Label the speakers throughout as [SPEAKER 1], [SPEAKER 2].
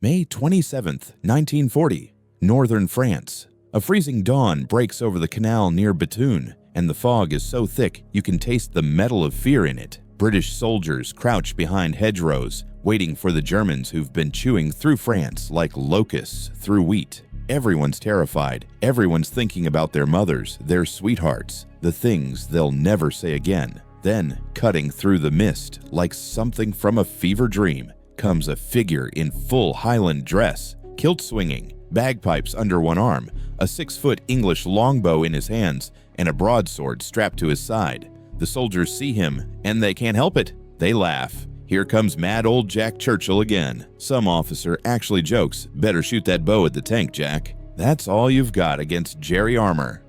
[SPEAKER 1] May 27th, 1940, northern France. A freezing dawn breaks over the canal near Béthune, and the fog is so thick you can taste the metal of fear in it. British soldiers crouch behind hedgerows, waiting for the Germans who've been chewing through France like locusts through wheat. Everyone's terrified. Everyone's thinking about their mothers, their sweethearts, the things they'll never say again. Then, cutting through the mist, like something from a fever dream, comes a figure in full Highland dress, kilt swinging, bagpipes under one arm, a 6-foot English longbow in his hands, and a broadsword strapped to his side. The soldiers see him, and they can't help it. They laugh. Here comes mad old Jack Churchill again. Some officer actually jokes, "Better shoot that bow at the tank, Jack." That's all you've got against Jerry Armour.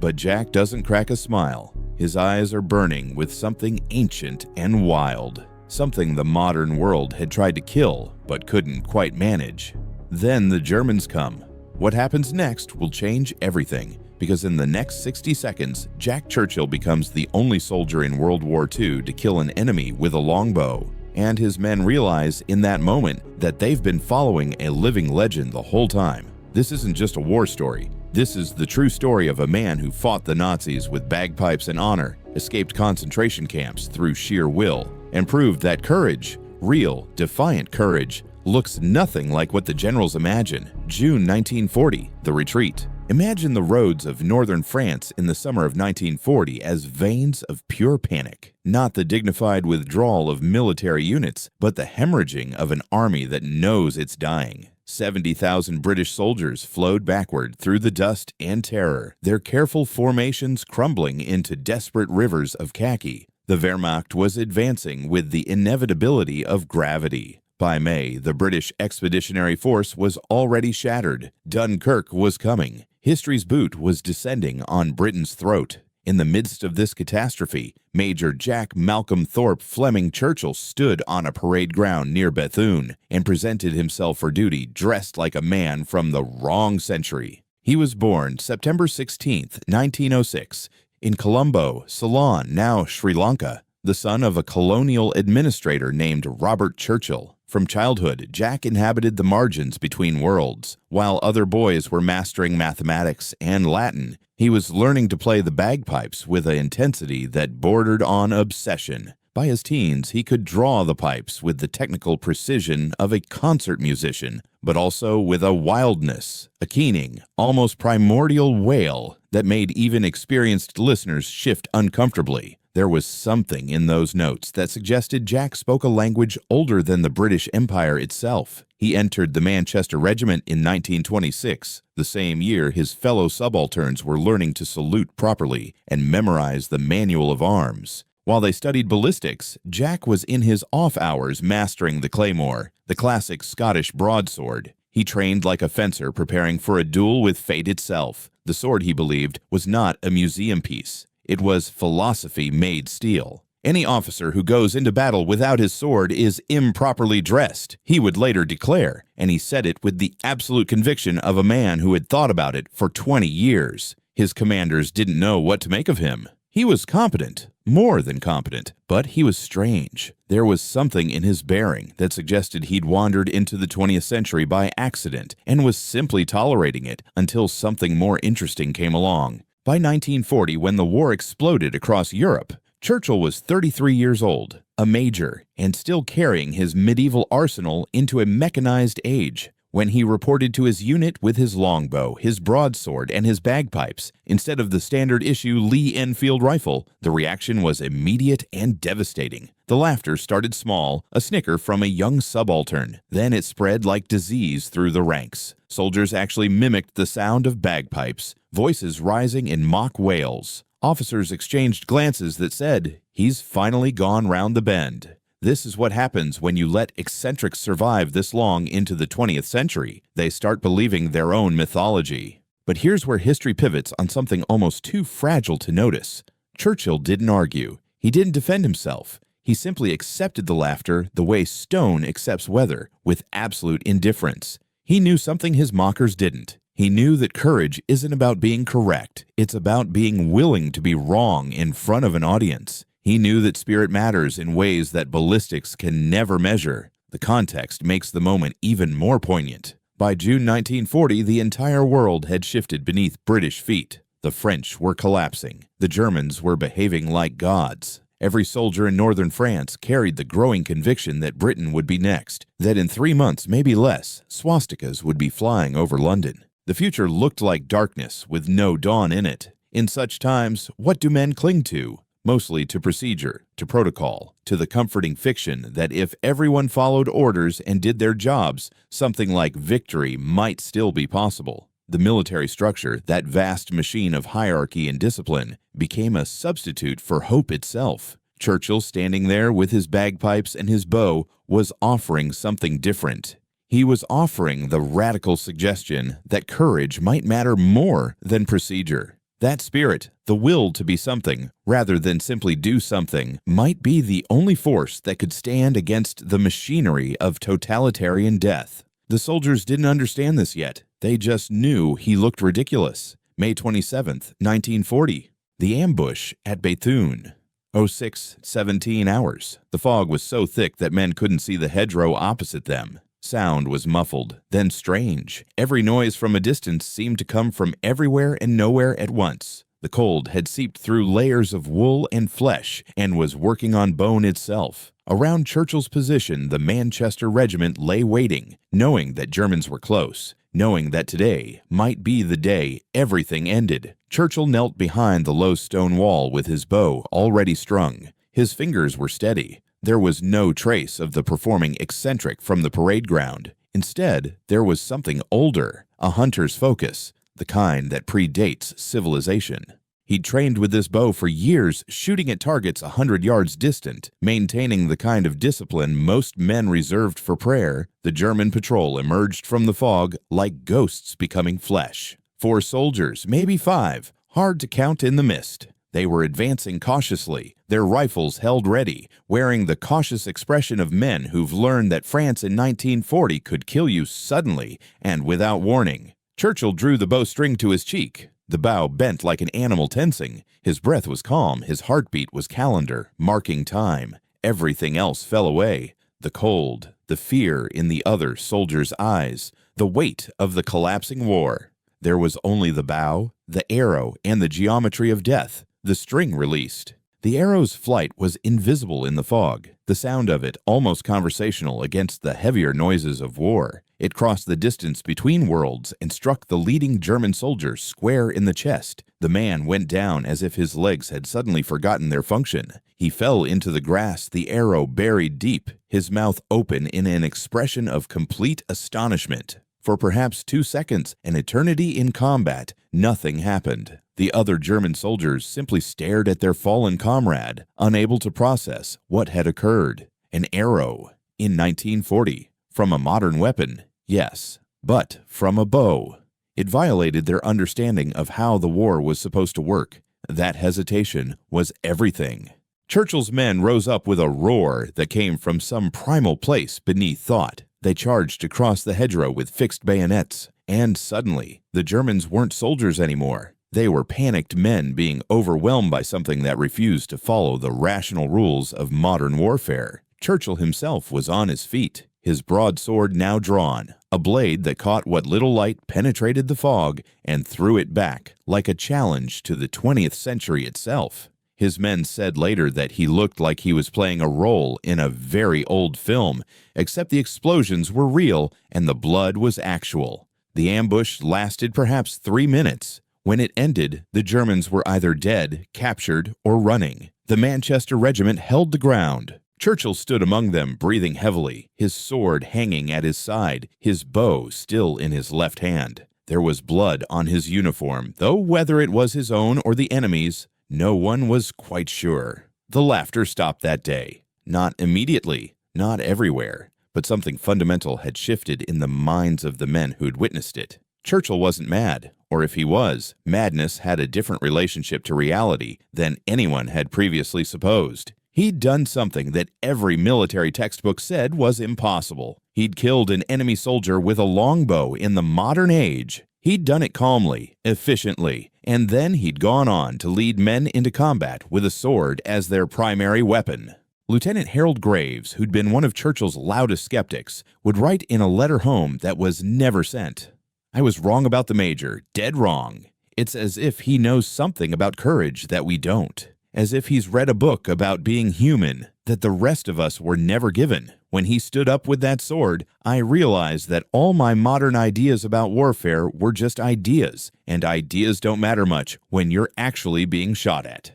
[SPEAKER 1] But Jack doesn't crack a smile. His eyes are burning with something ancient and wild, something the modern world had tried to kill but couldn't quite manage. Then the Germans come. What happens next will change everything, because in the next 60 seconds, Jack Churchill becomes the only soldier in World War II to kill an enemy with a longbow. And his men realize in that moment that they've been following a living legend the whole time. This isn't just a war story. This is the true story of a man who fought the Nazis with bagpipes and honor, escaped concentration camps through sheer will, and proved that courage, real, defiant courage, looks nothing like what the generals imagine. June 1940, the retreat. Imagine the roads of northern France in the summer of 1940 as veins of pure panic. Not the dignified withdrawal of military units, but the hemorrhaging of an army that knows it's dying. 70,000 British soldiers flowed backward through the dust and terror, their careful formations crumbling into desperate rivers of khaki. The Wehrmacht was advancing with the inevitability of gravity. By May, the British Expeditionary Force was already shattered. Dunkirk was coming. History's boot was descending on Britain's throat. In the midst of this catastrophe, Major Jack Malcolm Thorpe Fleming Churchill stood on a parade ground near Béthune and presented himself for duty dressed like a man from the wrong century. He was born September 16, 1906, in Colombo, Ceylon, now Sri Lanka, the son of a colonial administrator named Robert Churchill. From childhood, Jack inhabited the margins between worlds. While other boys were mastering mathematics and Latin, he was learning to play the bagpipes with an intensity that bordered on obsession. By his teens, he could draw the pipes with the technical precision of a concert musician, but also with a wildness, a keening, almost primordial wail that made even experienced listeners shift uncomfortably. There was something in those notes that suggested Jack spoke a language older than the British Empire itself. He entered the Manchester Regiment in 1926, the same year his fellow subalterns were learning to salute properly and memorize the manual of arms. While they studied ballistics, Jack was in his off hours mastering the claymore, the classic Scottish broadsword. He trained like a fencer preparing for a duel with fate itself. The sword, he believed, was not a museum piece. It was philosophy made steel. Any officer who goes into battle without his sword is improperly dressed, he would later declare, and he said it with the absolute conviction of a man who had thought about it for 20 years. His commanders didn't know what to make of him. He was competent, more than competent, but he was strange. There was something in his bearing that suggested he'd wandered into the 20th century by accident and was simply tolerating it until something more interesting came along. By 1940, when the war exploded across Europe, Churchill was 33 years old, a major, and still carrying his medieval arsenal into a mechanized age. When he reported to his unit with his longbow, his broadsword, and his bagpipes, instead of the standard issue Lee Enfield rifle, the reaction was immediate and devastating. The laughter started small, a snicker from a young subaltern. Then it spread like disease through the ranks. Soldiers actually mimicked the sound of bagpipes, voices rising in mock wails. Officers exchanged glances that said, "He's finally gone round the bend." This is what happens when you let eccentrics survive this long into the 20th century. They start believing their own mythology. But here's where history pivots on something almost too fragile to notice. Churchill didn't argue. He didn't defend himself. He simply accepted the laughter the way stone accepts weather, with absolute indifference. He knew something his mockers didn't. He knew that courage isn't about being correct. It's about being willing to be wrong in front of an audience. He knew that spirit matters in ways that ballistics can never measure. The context makes the moment even more poignant. By June 1940, the entire world had shifted beneath British feet. The French were collapsing. The Germans were behaving like gods. Every soldier in northern France carried the growing conviction that Britain would be next, that in 3 months, maybe less, swastikas would be flying over London. The future looked like darkness with no dawn in it. In such times, what do men cling to? Mostly to procedure, to protocol, to the comforting fiction that if everyone followed orders and did their jobs, something like victory might still be possible. The military structure, that vast machine of hierarchy and discipline, became a substitute for hope itself. Churchill, standing there with his bagpipes and his bow, was offering something different. He was offering the radical suggestion that courage might matter more than procedure. That spirit, the will to be something, rather than simply do something, might be the only force that could stand against the machinery of totalitarian death. The soldiers didn't understand this yet. They just knew he looked ridiculous. May 27th, 1940. The ambush at Béthune. 06:17 hours. The fog was so thick that men couldn't see the hedgerow opposite them. Sound was muffled, then strange. Every noise from a distance seemed to come from everywhere and nowhere at once. The cold had seeped through layers of wool and flesh and was working on bone itself. Around Churchill's position, the Manchester Regiment lay waiting, knowing that Germans were close, knowing that today might be the day everything ended. Churchill knelt behind the low stone wall with his bow already strung. His fingers were steady. There was no trace of the performing eccentric from the parade ground. Instead, there was something older, a hunter's focus, the kind that predates civilization. He'd trained with this bow for years, shooting at targets 100 yards distant, maintaining the kind of discipline most men reserved for prayer. The German patrol emerged from the fog like ghosts becoming flesh. 4 soldiers, maybe 5, hard to count in the mist. They were advancing cautiously, their rifles held ready, wearing the cautious expression of men who've learned that France in 1940 could kill you suddenly and without warning. Churchill drew the bowstring to his cheek. The bow bent like an animal tensing. His breath was calm, his heartbeat was calendar, marking time. Everything else fell away. The cold, the fear in the other soldier's eyes, the weight of the collapsing war. There was only the bow, the arrow, and the geometry of death. The string released. The arrow's flight was invisible in the fog, the sound of it almost conversational against the heavier noises of war. It crossed the distance between worlds and struck the leading German soldier square in the chest. The man went down as if his legs had suddenly forgotten their function. He fell into the grass, the arrow buried deep, his mouth open in an expression of complete astonishment. For perhaps 2 seconds, an eternity in combat, nothing happened. The other German soldiers simply stared at their fallen comrade, unable to process what had occurred. An arrow in 1940. From a modern weapon, yes, but from a bow. It violated their understanding of how the war was supposed to work. That hesitation was everything. Churchill's men rose up with a roar that came from some primal place beneath thought. They charged across the hedgerow with fixed bayonets, and suddenly, the Germans weren't soldiers anymore. They were panicked men being overwhelmed by something that refused to follow the rational rules of modern warfare. Churchill himself was on his feet, his broadsword now drawn, a blade that caught what little light penetrated the fog and threw it back, like a challenge to the 20th century itself. His men said later that he looked like he was playing a role in a very old film, except the explosions were real and the blood was actual. The ambush lasted perhaps 3 minutes. When it ended, the Germans were either dead, captured, or running. The Manchester Regiment held the ground. Churchill stood among them, breathing heavily, his sword hanging at his side, his bow still in his left hand. There was blood on his uniform, though whether it was his own or the enemy's, no one was quite sure. The laughter stopped that day. Not immediately, not everywhere, but something fundamental had shifted in the minds of the men who'd witnessed it. Churchill wasn't mad, or if he was, madness had a different relationship to reality than anyone had previously supposed. He'd done something that every military textbook said was impossible. He'd killed an enemy soldier with a longbow in the modern age. He'd done it calmly, efficiently, and then he'd gone on to lead men into combat with a sword as their primary weapon. Lieutenant Harold Graves, who'd been one of Churchill's loudest skeptics, would write in a letter home that was never sent. "I was wrong about the Major, dead wrong. It's as if he knows something about courage that we don't. As if he's read a book about being human that the rest of us were never given. When he stood up with that sword, I realized that all my modern ideas about warfare were just ideas, and ideas don't matter much when you're actually being shot at."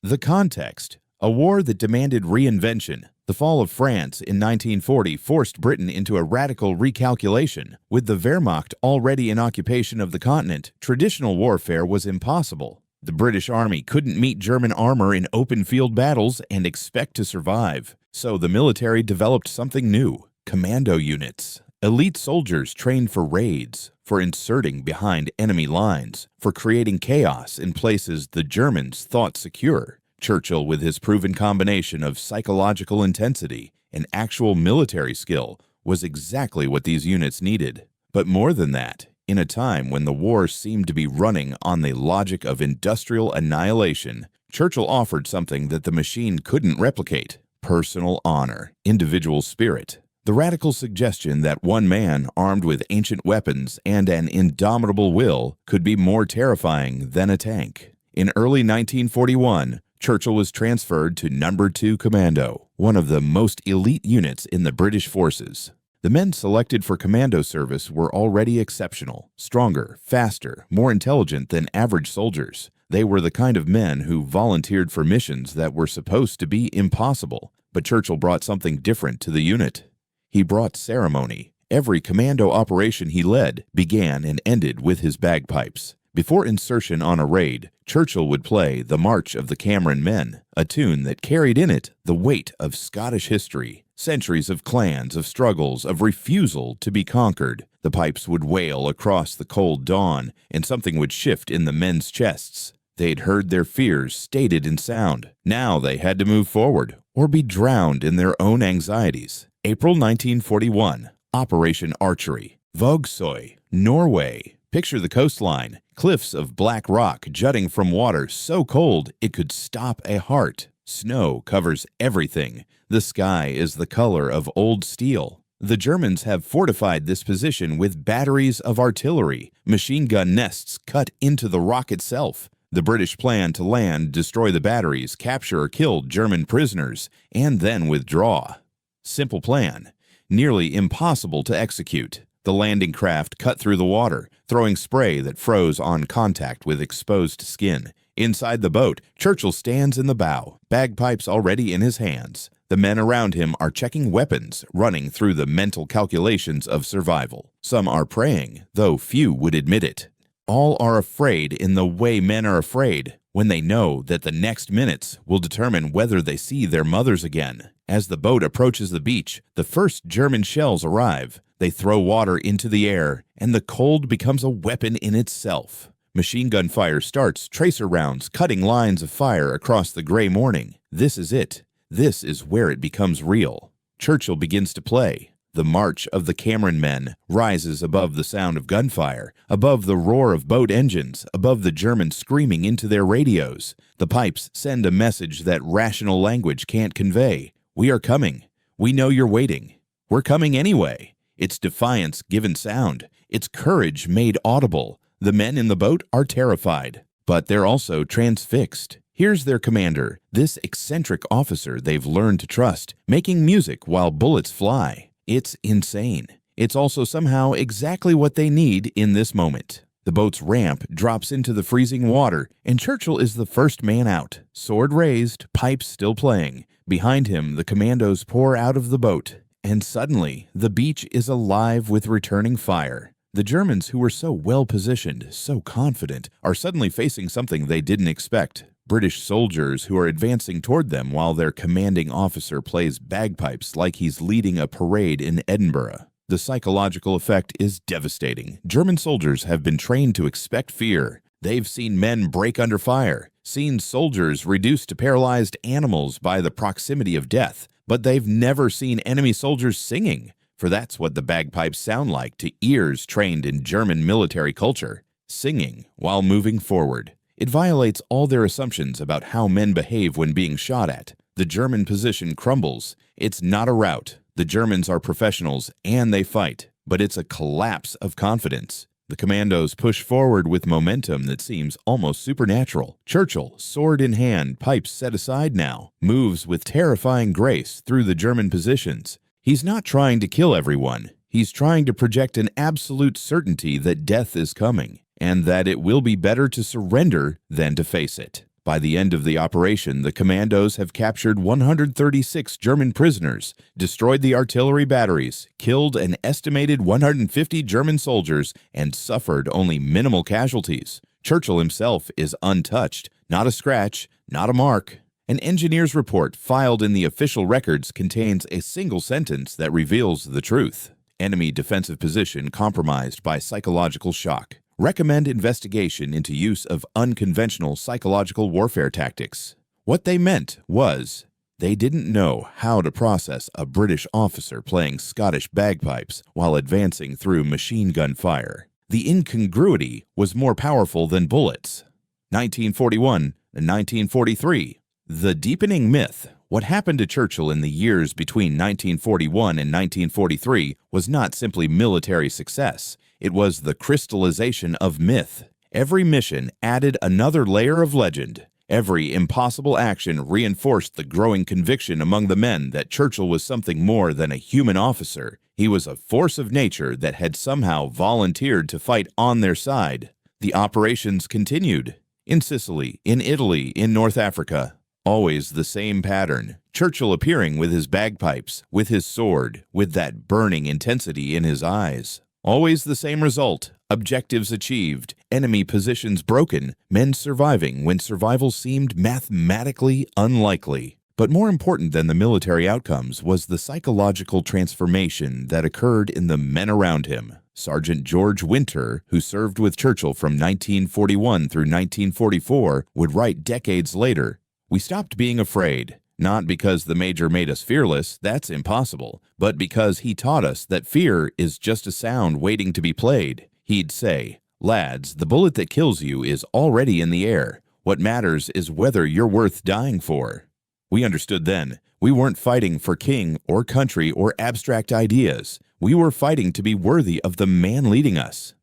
[SPEAKER 1] The context: a war that demanded reinvention. The fall of France in 1940 forced Britain into a radical recalculation. With the Wehrmacht already in occupation of the continent, traditional warfare was impossible. The British Army couldn't meet German armor in open field battles and expect to survive. So the military developed something new: commando units. Elite soldiers trained for raids, for inserting behind enemy lines, for creating chaos in places the Germans thought secure. Churchill, with his proven combination of psychological intensity and actual military skill, was exactly what these units needed. But more than that, in a time when the war seemed to be running on the logic of industrial annihilation, Churchill offered something that the machine couldn't replicate: personal honor, individual spirit. The radical suggestion that one man armed with ancient weapons and an indomitable will could be more terrifying than a tank. In early 1941, Churchill was transferred to No. 2 Commando, one of the most elite units in the British forces. The men selected for commando service were already exceptional, stronger, faster, more intelligent than average soldiers. They were the kind of men who volunteered for missions that were supposed to be impossible. But Churchill brought something different to the unit. He brought ceremony. Every commando operation he led began and ended with his bagpipes. Before insertion on a raid, Churchill would play the March of the Cameron Men, a tune that carried in it the weight of Scottish history, centuries of clans, of struggles, of refusal to be conquered. The pipes would wail across the cold dawn, and something would shift in the men's chests. They'd heard their fears stated in sound. Now they had to move forward, or be drowned in their own anxieties. April 1941, Operation Archery, Vågsøy, Norway. Picture the coastline, cliffs of black rock jutting from water so cold it could stop a heart. Snow covers everything. The sky is the color of old steel. The Germans have fortified this position with batteries of artillery, machine gun nests cut into the rock itself. The British plan to land, destroy the batteries, capture or kill German prisoners, and then withdraw. Simple plan, nearly impossible to execute. The landing craft cut through the water, throwing spray that froze on contact with exposed skin. Inside the boat, Churchill stands in the bow, bagpipes already in his hands. The men around him are checking weapons, running through the mental calculations of survival. Some are praying, though few would admit it. All are afraid in the way men are afraid, when they know that the next minutes will determine whether they see their mothers again. As the boat approaches the beach, the first German shells arrive. They throw water into the air, and the cold becomes a weapon in itself. Machine gun fire starts, tracer rounds cutting lines of fire across the gray morning. This is it. This is where it becomes real. Churchill begins to play. The March of the Cameron Men rises above the sound of gunfire, above the roar of boat engines, above the Germans screaming into their radios. The pipes send a message that rational language can't convey. We are coming. We know you're waiting. We're coming anyway. It's defiance given sound. It's courage made audible. The men in the boat are terrified, but they're also transfixed. Here's their commander, this eccentric officer they've learned to trust, making music while bullets fly. It's insane. It's also somehow exactly what they need in this moment. The boat's ramp drops into the freezing water, and Churchill is the first man out, sword raised, pipes still playing. Behind him, the commandos pour out of the boat. And suddenly, the beach is alive with returning fire. The Germans, who were so well-positioned, so confident, are suddenly facing something they didn't expect. British soldiers who are advancing toward them while their commanding officer plays bagpipes like he's leading a parade in Edinburgh. The psychological effect is devastating. German soldiers have been trained to expect fear. They've seen men break under fire, seen soldiers reduced to paralyzed animals by the proximity of death. But they've never seen enemy soldiers singing, for that's what the bagpipes sound like to ears trained in German military culture, singing while moving forward. It violates all their assumptions about how men behave when being shot at. The German position crumbles. It's not a rout. The Germans are professionals and they fight, but it's a collapse of confidence. The Commandos push forward with momentum that seems almost supernatural. Churchill, sword in hand, pipes set aside now, moves with terrifying grace through the German positions. He's not trying to kill everyone. He's trying to project an absolute certainty that death is coming, and that it will be better to surrender than to face it. By the end of the operation, the Commandos have captured 136 German prisoners, destroyed the artillery batteries, killed an estimated 150 German soldiers, and suffered only minimal casualties. Churchill himself is untouched, not a scratch, not a mark. An engineer's report filed in the official records contains a single sentence that reveals the truth. Enemy defensive position compromised by psychological shock. Recommend investigation into use of unconventional psychological warfare tactics. What they meant was, they didn't know how to process a British officer playing Scottish bagpipes while advancing through machine gun fire. The incongruity was more powerful than bullets. 1941 and 1943. The deepening myth. What happened to Churchill in the years between 1941 and 1943 was not simply military success. It was the crystallization of myth. Every mission added another layer of legend. Every impossible action reinforced the growing conviction among the men that Churchill was something more than a human officer. He was a force of nature that had somehow volunteered to fight on their side. The operations continued. In Sicily, in Italy, in North Africa. Always the same pattern. Churchill appearing with his bagpipes, with his sword, with that burning intensity in his eyes. Always the same result. Objectives achieved, enemy positions broken, men surviving when survival seemed mathematically unlikely. But more important than the military outcomes was the psychological transformation that occurred in the men around him. Sergeant George Winter, who served with Churchill from 1941 through 1944, would write decades later, "We stopped being afraid. Not because the major made us fearless, that's impossible, but because he taught us that fear is just a sound waiting to be played." He'd say, "Lads, the bullet that kills you is already in the air. What matters is whether you're worth dying for." We understood then. We weren't fighting for king or country or abstract ideas. We were fighting to be worthy of the man leading us.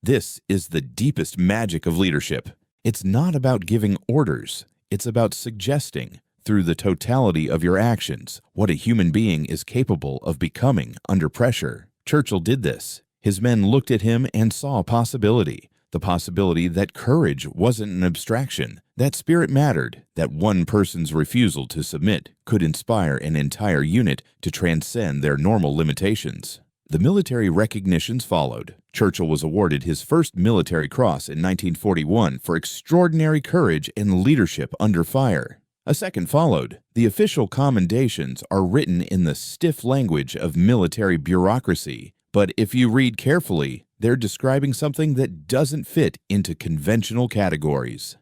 [SPEAKER 1] This is the deepest magic of leadership. It's not about giving orders. It's about suggesting, through the totality of your actions, what a human being is capable of becoming under pressure. Churchill did this. His men looked at him and saw possibility. The possibility that courage wasn't an abstraction, that spirit mattered, that one person's refusal to submit could inspire an entire unit to transcend their normal limitations. The military recognitions followed. Churchill was awarded his first military cross in 1941 for extraordinary courage and leadership under fire. A second followed. The official commendations are written in the stiff language of military bureaucracy, but if you read carefully, they're describing something that doesn't fit into conventional categories.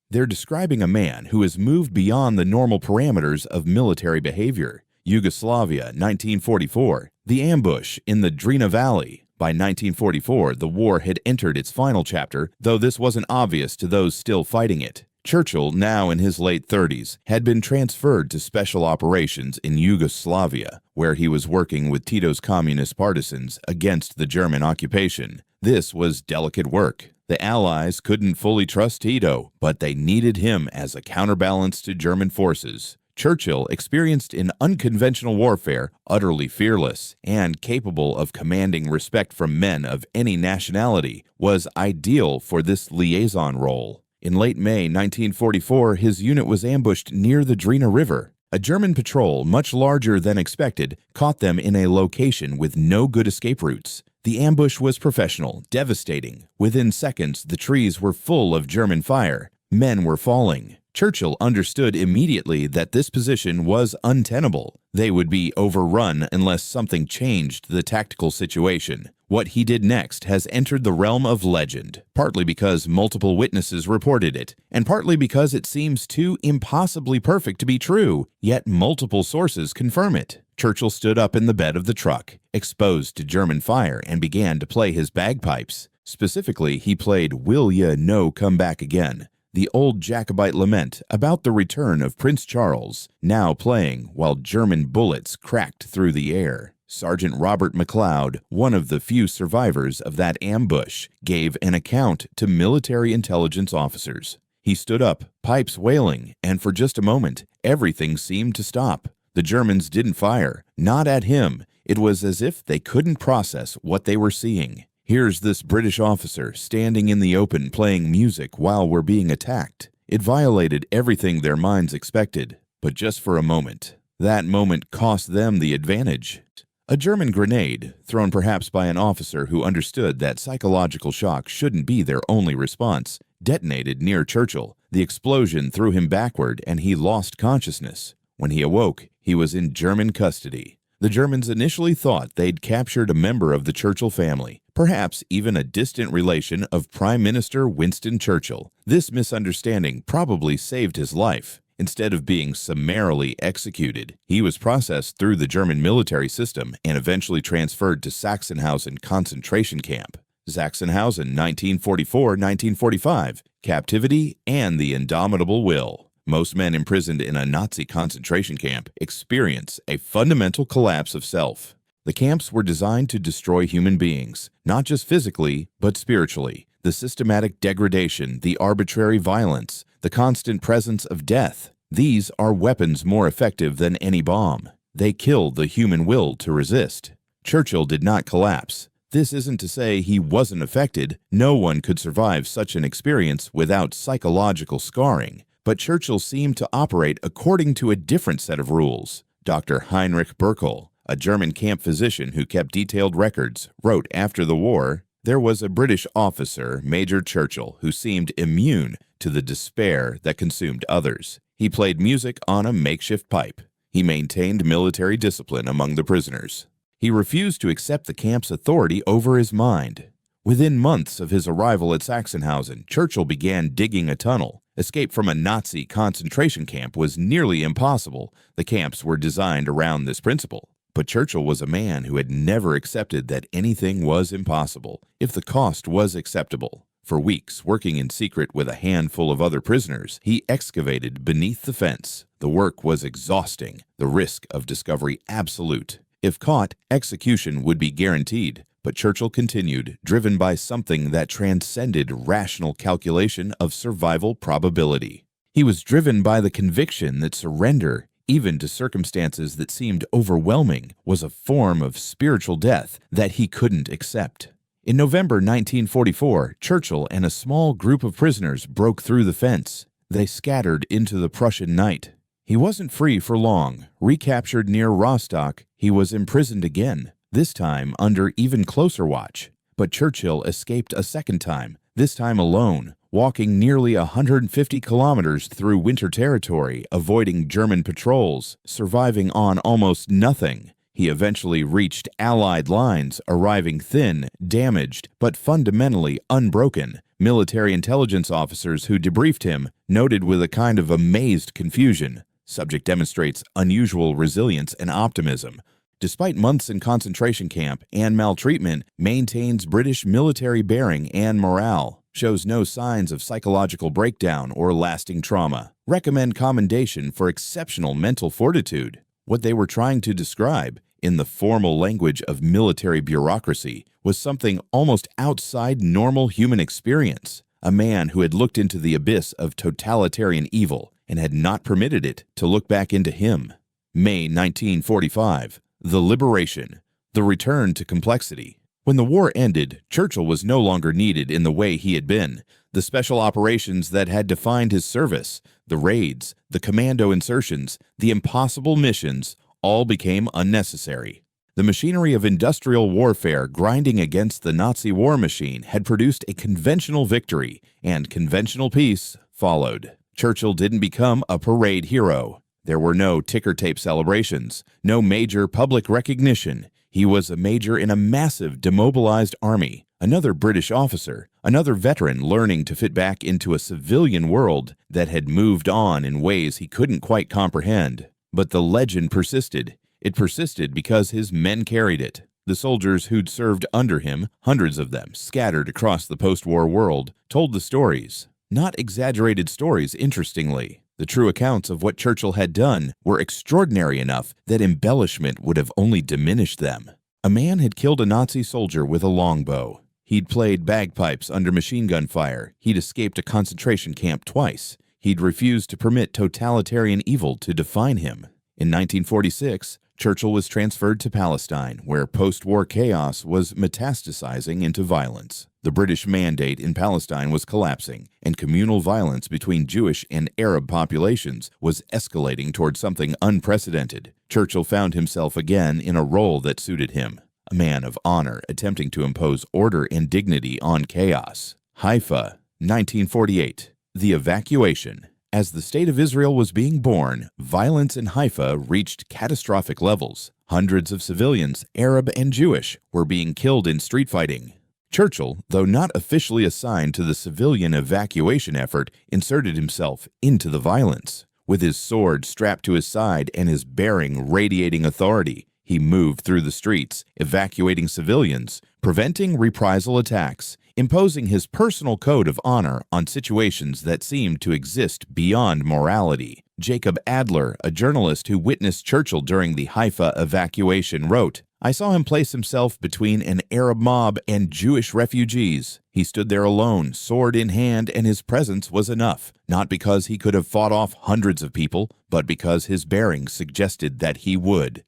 [SPEAKER 1] They're describing a man who has moved beyond the normal parameters of military behavior. Yugoslavia, 1944. The ambush in the Drina Valley. By 1944, the war had entered its final chapter, though this wasn't obvious to those still fighting it. Churchill, now in his late 30s, had been transferred to special operations in Yugoslavia, where he was working with Tito's communist partisans against the German occupation. This was delicate work. The Allies couldn't fully trust Tito, but they needed him as a counterbalance to German forces. Churchill, experienced in unconventional warfare, utterly fearless, and capable of commanding respect from men of any nationality, was ideal for this liaison role. In late May 1944, his unit was ambushed near the Drina River. A German patrol, much larger than expected, caught them in a location with no good escape routes. The ambush was professional, devastating. Within seconds, the trees were full of German fire. Men were falling. Churchill understood immediately that this position was untenable. They would be overrun unless something changed the tactical situation. What he did next has entered the realm of legend, partly because multiple witnesses reported it, and partly because it seems too impossibly perfect to be true, yet multiple sources confirm it. Churchill stood up in the bed of the truck, exposed to German fire, and began to play his bagpipes. Specifically, he played "Will Ya No Come Back Again." the old Jacobite lament about the return of Prince Charles, now playing while German bullets cracked through the air. Sergeant Robert McLeod, one of the few survivors of that ambush, gave an account to military intelligence officers. He stood up, pipes wailing, and for just a moment, everything seemed to stop. The Germans didn't fire, not at him. It was as if they couldn't process what they were seeing. Here's this British officer standing in the open playing music while we're being attacked. It violated everything their minds expected, but just for a moment. That moment cost them the advantage. A German grenade, thrown perhaps by an officer who understood that psychological shock shouldn't be their only response, detonated near Churchill. The explosion threw him backward and he lost consciousness. When he awoke, he was in German custody. The Germans initially thought they'd captured a member of the Churchill family, perhaps even a distant relation of Prime Minister Winston Churchill. This misunderstanding probably saved his life. Instead of being summarily executed, he was processed through the German military system and eventually transferred to Sachsenhausen concentration camp. Sachsenhausen, 1944-1945, Captivity, and the Indomitable Will. Most men imprisoned in a Nazi concentration camp experience a fundamental collapse of self. The camps were designed to destroy human beings, not just physically, but spiritually. The systematic degradation, the arbitrary violence, the constant presence of death. These are weapons more effective than any bomb. They kill the human will to resist. Churchill did not collapse. This isn't to say he wasn't affected. No one could survive such an experience without psychological scarring. But Churchill seemed to operate according to a different set of rules. Dr. Heinrich Bürkel, a German camp physician who kept detailed records, wrote after the war, "There was a British officer, Major Churchill, who seemed immune to the despair that consumed others. He played music on a makeshift pipe. He maintained military discipline among the prisoners. He refused to accept the camp's authority over his mind." Within months of his arrival at Sachsenhausen, Churchill began digging a tunnel. Escape from a Nazi concentration camp was nearly impossible. The camps were designed around this principle. But Churchill was a man who had never accepted that anything was impossible, if the cost was acceptable. For weeks, working in secret with a handful of other prisoners, he excavated beneath the fence. The work was exhausting, the risk of discovery absolute. If caught, execution would be guaranteed. But Churchill continued, driven by something that transcended rational calculation of survival probability. He was driven by the conviction that surrender, even to circumstances that seemed overwhelming, was a form of spiritual death that he couldn't accept. In November 1944, Churchill and a small group of prisoners broke through the fence. They scattered into the Prussian night. He wasn't free for long. Recaptured near Rostock, he was imprisoned again, this time under even closer watch. But Churchill escaped a second time, this time alone, walking nearly 150 kilometers through winter territory, avoiding German patrols, surviving on almost nothing. He eventually reached Allied lines, arriving thin, damaged, but fundamentally unbroken. Military intelligence officers who debriefed him noted with a kind of amazed confusion. Subject demonstrates unusual resilience and optimism. Despite months in concentration camp and maltreatment, maintains British military bearing and morale. Shows no signs of psychological breakdown or lasting trauma. Recommend commendation for exceptional mental fortitude. What they were trying to describe, in the formal language of military bureaucracy, was something almost outside normal human experience. A man who had looked into the abyss of totalitarian evil and had not permitted it to look back into him. May 1945. The Liberation. The return to complexity. When the war ended, Churchill was no longer needed in the way he had been. The special operations that had defined his service, the raids, the commando insertions, the impossible missions, all became unnecessary. The machinery of industrial warfare grinding against the Nazi war machine had produced a conventional victory, and conventional peace followed. Churchill didn't become a parade hero. There were no ticker tape celebrations, no major public recognition. He was a major in a massive demobilized army, another British officer, another veteran learning to fit back into a civilian world that had moved on in ways he couldn't quite comprehend. But the legend persisted. It persisted because his men carried it. The soldiers who'd served under him, hundreds of them scattered across the post-war world, told the stories. Not exaggerated stories, interestingly. The true accounts of what Churchill had done were extraordinary enough that embellishment would have only diminished them. A man had killed a Nazi soldier with a longbow. He'd played bagpipes under machine gun fire. He'd escaped a concentration camp twice. He'd refused to permit totalitarian evil to define him. In 1946, Churchill was transferred to Palestine, where post-war chaos was metastasizing into violence. The British mandate in Palestine was collapsing, and communal violence between Jewish and Arab populations was escalating toward something unprecedented. Churchill found himself again in a role that suited him, a man of honor attempting to impose order and dignity on chaos. Haifa, 1948. The evacuation. As the State of Israel was being born, violence in Haifa reached catastrophic levels. Hundreds of civilians, Arab and Jewish, were being killed in street fighting. Churchill, though not officially assigned to the civilian evacuation effort, inserted himself into the violence. With his sword strapped to his side and his bearing radiating authority, he moved through the streets, evacuating civilians, preventing reprisal attacks, imposing his personal code of honor on situations that seemed to exist beyond morality. Jacob Adler, a journalist who witnessed Churchill during the Haifa evacuation, wrote, "I saw him place himself between an Arab mob and Jewish refugees. He stood there alone, sword in hand, and his presence was enough, not because he could have fought off hundreds of people, but because his bearing suggested that he would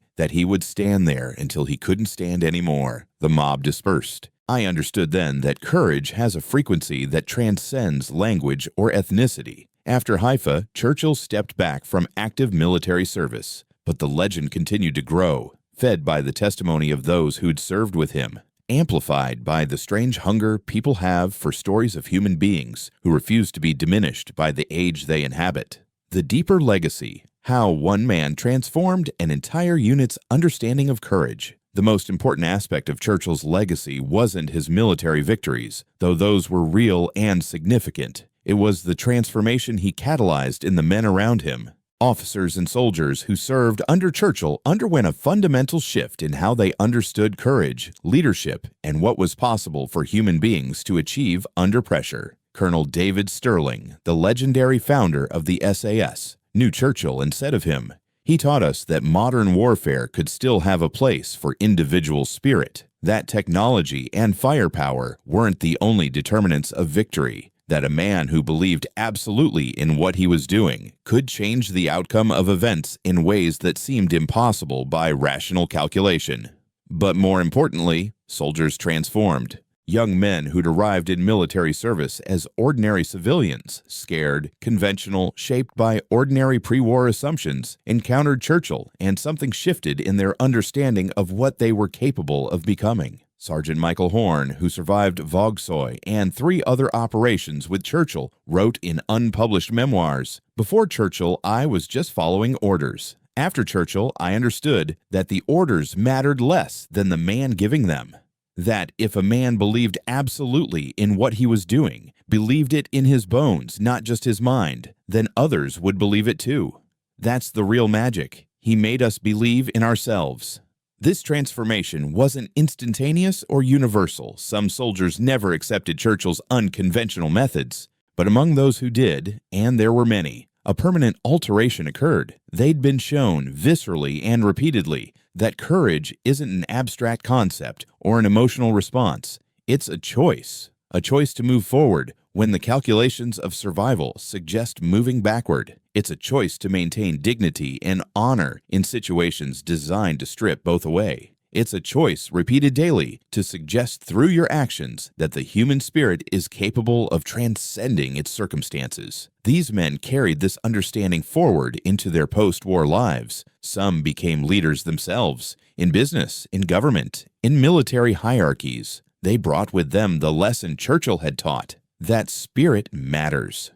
[SPEAKER 1] stand there until he couldn't stand anymore." The mob dispersed. I understood then that courage has a frequency that transcends language or ethnicity. After Haifa, Churchill stepped back from active military service, but the legend continued to grow, fed by the testimony of those who'd served with him, amplified by the strange hunger people have for stories of human beings who refuse to be diminished by the age they inhabit. The deeper legacy, how one man transformed an entire unit's understanding of courage. The most important aspect of Churchill's legacy wasn't his military victories, though those were real and significant. It was the transformation he catalyzed in the men around him. Officers and soldiers who served under Churchill underwent a fundamental shift in how they understood courage, leadership, and what was possible for human beings to achieve under pressure. Colonel David Sterling, the legendary founder of the SAS, knew Churchill and said of him, "He taught us that modern warfare could still have a place for individual spirit, that technology and firepower weren't the only determinants of victory, that a man who believed absolutely in what he was doing could change the outcome of events in ways that seemed impossible by rational calculation." But more importantly, soldiers transformed. Young men who'd arrived in military service as ordinary civilians, scared, conventional, shaped by ordinary pre-war assumptions, encountered Churchill, and something shifted in their understanding of what they were capable of becoming. Sergeant Michael Horn, who survived Vogsoy and 3 other operations with Churchill, wrote in unpublished memoirs, "Before Churchill, I was just following orders. After Churchill, I understood that the orders mattered less than the man giving them. That if a man believed absolutely in what he was doing, believed it in his bones, not just his mind, then others would believe it too. That's the real magic. He made us believe in ourselves." This transformation wasn't instantaneous or universal. Some soldiers never accepted Churchill's unconventional methods. But among those who did, and there were many, a permanent alteration occurred. They'd been shown, viscerally and repeatedly, that courage isn't an abstract concept or an emotional response. It's a choice to move forward when the calculations of survival suggest moving backward. It's a choice to maintain dignity and honor in situations designed to strip both away. It's a choice repeated daily to suggest through your actions that the human spirit is capable of transcending its circumstances. These men carried this understanding forward into their post-war lives. Some became leaders themselves, in business, in government, in military hierarchies. They brought with them the lesson Churchill had taught, that spirit matters.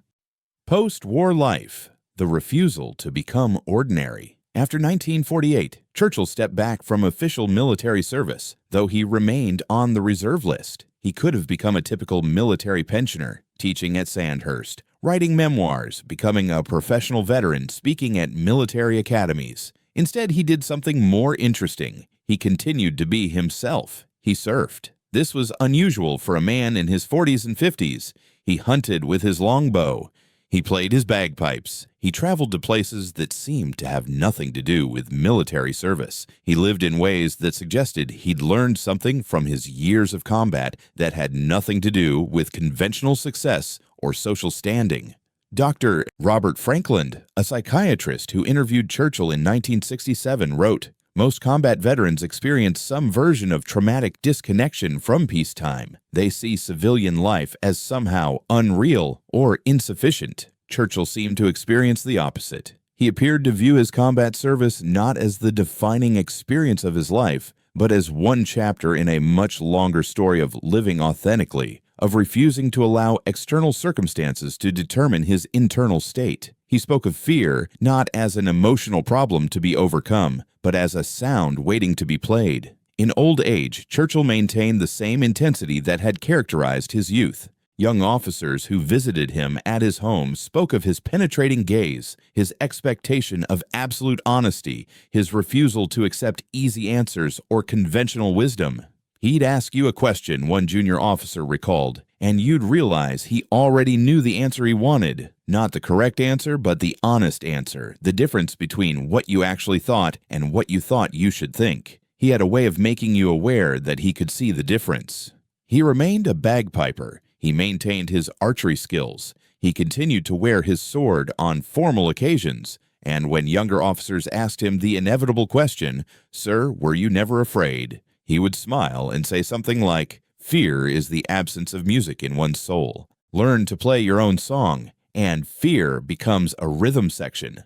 [SPEAKER 1] Post-war life, the refusal to become ordinary. After 1948, Churchill stepped back from official military service, though he remained on the reserve list. He could have become a typical military pensioner, teaching at Sandhurst, writing memoirs, becoming a professional veteran, speaking at military academies. Instead, he did something more interesting. He continued to be himself. He surfed. This was unusual for a man in his 40s and 50s. He hunted with his longbow. He played his bagpipes. He traveled to places that seemed to have nothing to do with military service. He lived in ways that suggested he'd learned something from his years of combat that had nothing to do with conventional success or social standing. Dr. Robert Frankland, a psychiatrist who interviewed Churchill in 1967, wrote, "Most combat veterans experience some version of traumatic disconnection from peacetime. They see civilian life as somehow unreal or insufficient." Churchill seemed to experience the opposite. He appeared to view his combat service not as the defining experience of his life, but as one chapter in a much longer story of living authentically, of refusing to allow external circumstances to determine his internal state. He spoke of fear not as an emotional problem to be overcome, but as a sound waiting to be played. In old age, Churchill maintained the same intensity that had characterized his youth. Young officers who visited him at his home spoke of his penetrating gaze, his expectation of absolute honesty, his refusal to accept easy answers or conventional wisdom. He'd ask you a question, one junior officer recalled, and you'd realize he already knew the answer he wanted. Not the correct answer, but the honest answer, the difference between what you actually thought and what you thought you should think. He had a way of making you aware that he could see the difference. He remained a bagpiper. He maintained his archery skills. He continued to wear his sword on formal occasions. And when younger officers asked him the inevitable question, "Sir, were you never afraid?" he would smile and say something like, "Fear is the absence of music in one's soul. Learn to play your own song, and fear becomes a rhythm section."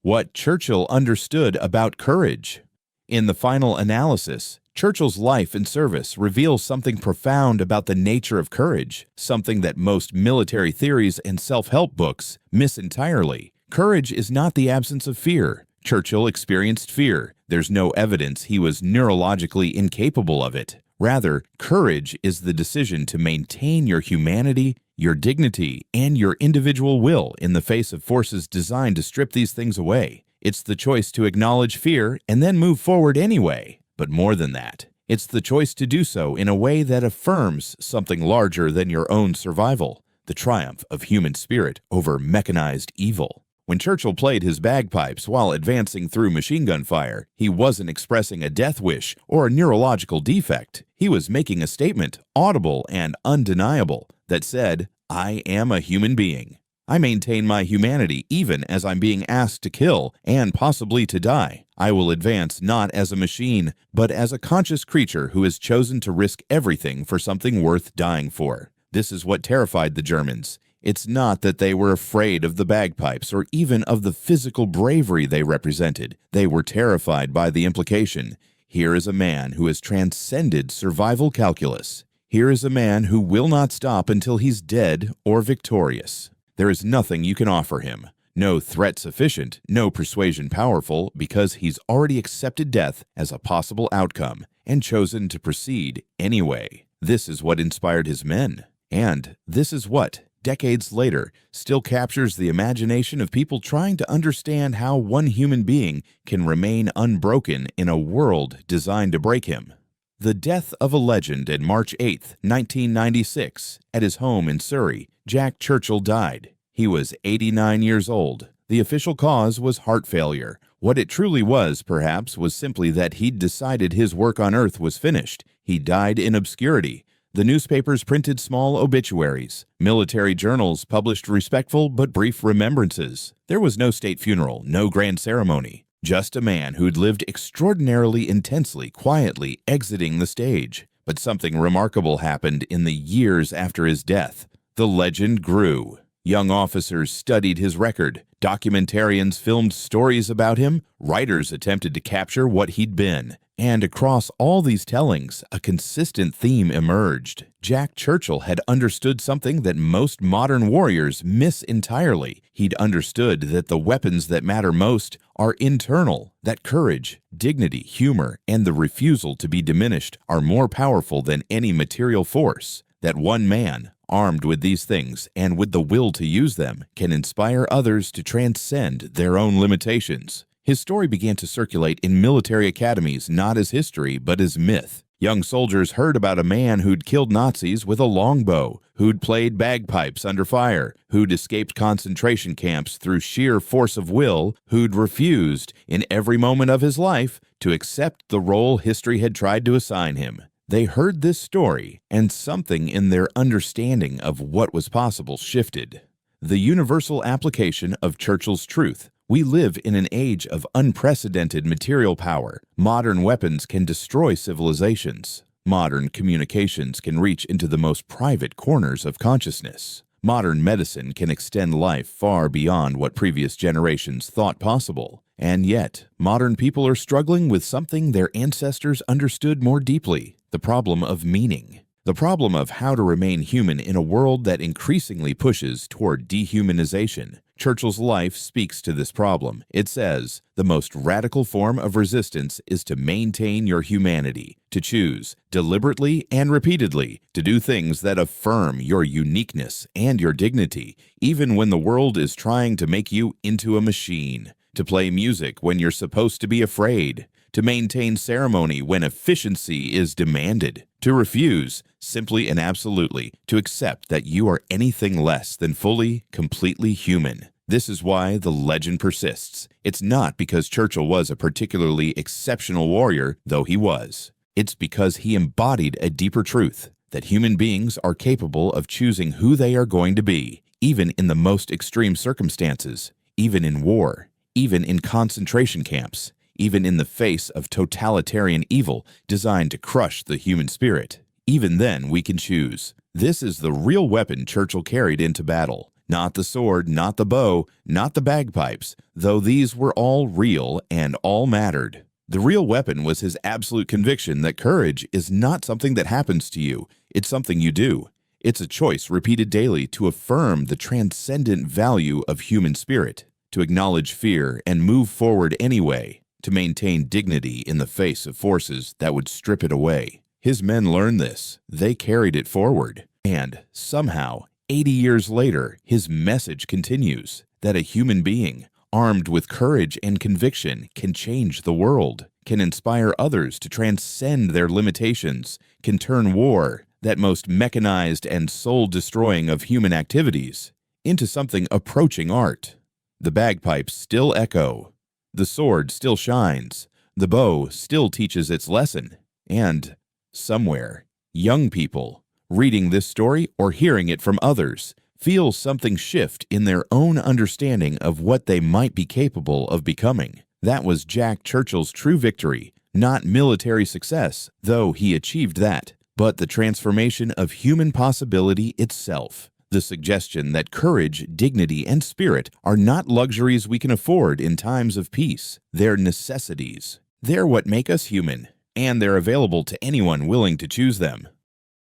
[SPEAKER 1] What Churchill understood about courage. In the final analysis, Churchill's life and service reveals something profound about the nature of courage, something that most military theories and self-help books miss entirely. Courage is not the absence of fear. Churchill experienced fear. There's no evidence he was neurologically incapable of it. Rather, courage is the decision to maintain your humanity, your dignity, and your individual will in the face of forces designed to strip these things away. It's the choice to acknowledge fear and then move forward anyway. But more than that, it's the choice to do so in a way that affirms something larger than your own survival, the triumph of human spirit over mechanized evil. When Churchill played his bagpipes while advancing through machine gun fire, he wasn't expressing a death wish or a neurological defect. He was making a statement, audible and undeniable, that said, "I am a human being. I maintain my humanity even as I'm being asked to kill and possibly to die. I will advance not as a machine, but as a conscious creature who has chosen to risk everything for something worth dying for." This is what terrified the Germans. It's not that they were afraid of the bagpipes or even of the physical bravery they represented. They were terrified by the implication. Here is a man who has transcended survival calculus. Here is a man who will not stop until he's dead or victorious. There is nothing you can offer him. No threat sufficient, no persuasion powerful, because he's already accepted death as a possible outcome and chosen to proceed anyway. This is what inspired his men. And this is what, decades later, still captures the imagination of people trying to understand how one human being can remain unbroken in a world designed to break him. The death of a legend in March 8, 1996, at his home in Surrey, Jack Churchill died. He was 89 years old. The official cause was heart failure. What it truly was, perhaps, was simply that he'd decided his work on Earth was finished. He died in obscurity. The newspapers printed small obituaries. Military journals published respectful but brief remembrances. There was no state funeral, no grand ceremony. Just a man who'd lived extraordinarily intensely, quietly exiting the stage. But something remarkable happened in the years after his death. The legend grew. Young officers studied his record. Documentarians filmed stories about him. Writers attempted to capture what he'd been. And across all these tellings, a consistent theme emerged. Jack Churchill had understood something that most modern warriors miss entirely. He'd understood that the weapons that matter most are internal, that courage, dignity, humor, and the refusal to be diminished are more powerful than any material force. That one man, armed with these things and with the will to use them, can inspire others to transcend their own limitations. His story began to circulate in military academies not as history but as myth. Young soldiers heard about a man who'd killed Nazis with a longbow, who'd played bagpipes under fire, who'd escaped concentration camps through sheer force of will, who'd refused, in every moment of his life, to accept the role history had tried to assign him. They heard this story, and something in their understanding of what was possible shifted. The universal application of Churchill's truth. We live in an age of unprecedented material power. Modern weapons can destroy civilizations. Modern communications can reach into the most private corners of consciousness. Modern medicine can extend life far beyond what previous generations thought possible. And yet, modern people are struggling with something their ancestors understood more deeply: the problem of meaning. The problem of how to remain human in a world that increasingly pushes toward dehumanization. Churchill's life speaks to this problem. It says, the most radical form of resistance is to maintain your humanity, to choose, deliberately and repeatedly, to do things that affirm your uniqueness and your dignity, even when the world is trying to make you into a machine, to play music when you're supposed to be afraid, to maintain ceremony when efficiency is demanded, to refuse, simply and absolutely, to accept that you are anything less than fully, completely human. This is why the legend persists. It's not because Churchill was a particularly exceptional warrior, though he was. It's because he embodied a deeper truth, that human beings are capable of choosing who they are going to be, even in the most extreme circumstances, even in war, even in concentration camps, even in the face of totalitarian evil designed to crush the human spirit. Even then, we can choose. This is the real weapon Churchill carried into battle. Not the sword, not the bow, not the bagpipes, though these were all real and all mattered. The real weapon was his absolute conviction that courage is not something that happens to you, it's something you do. It's a choice repeated daily to affirm the transcendent value of human spirit, to acknowledge fear and move forward anyway, to maintain dignity in the face of forces that would strip it away. His men learned this. They carried it forward. And somehow, 80 years later, his message continues that a human being, armed with courage and conviction, can change the world, can inspire others to transcend their limitations, can turn war, that most mechanized and soul-destroying of human activities, into something approaching art. The bagpipes still echo. The sword still shines, the bow still teaches its lesson, and somewhere, young people, reading this story or hearing it from others, feel something shift in their own understanding of what they might be capable of becoming. That was Jack Churchill's true victory, not military success, though he achieved that, but the transformation of human possibility itself. The suggestion that courage, dignity, and spirit are not luxuries we can afford in times of peace. They're necessities. They're what make us human, and they're available to anyone willing to choose them.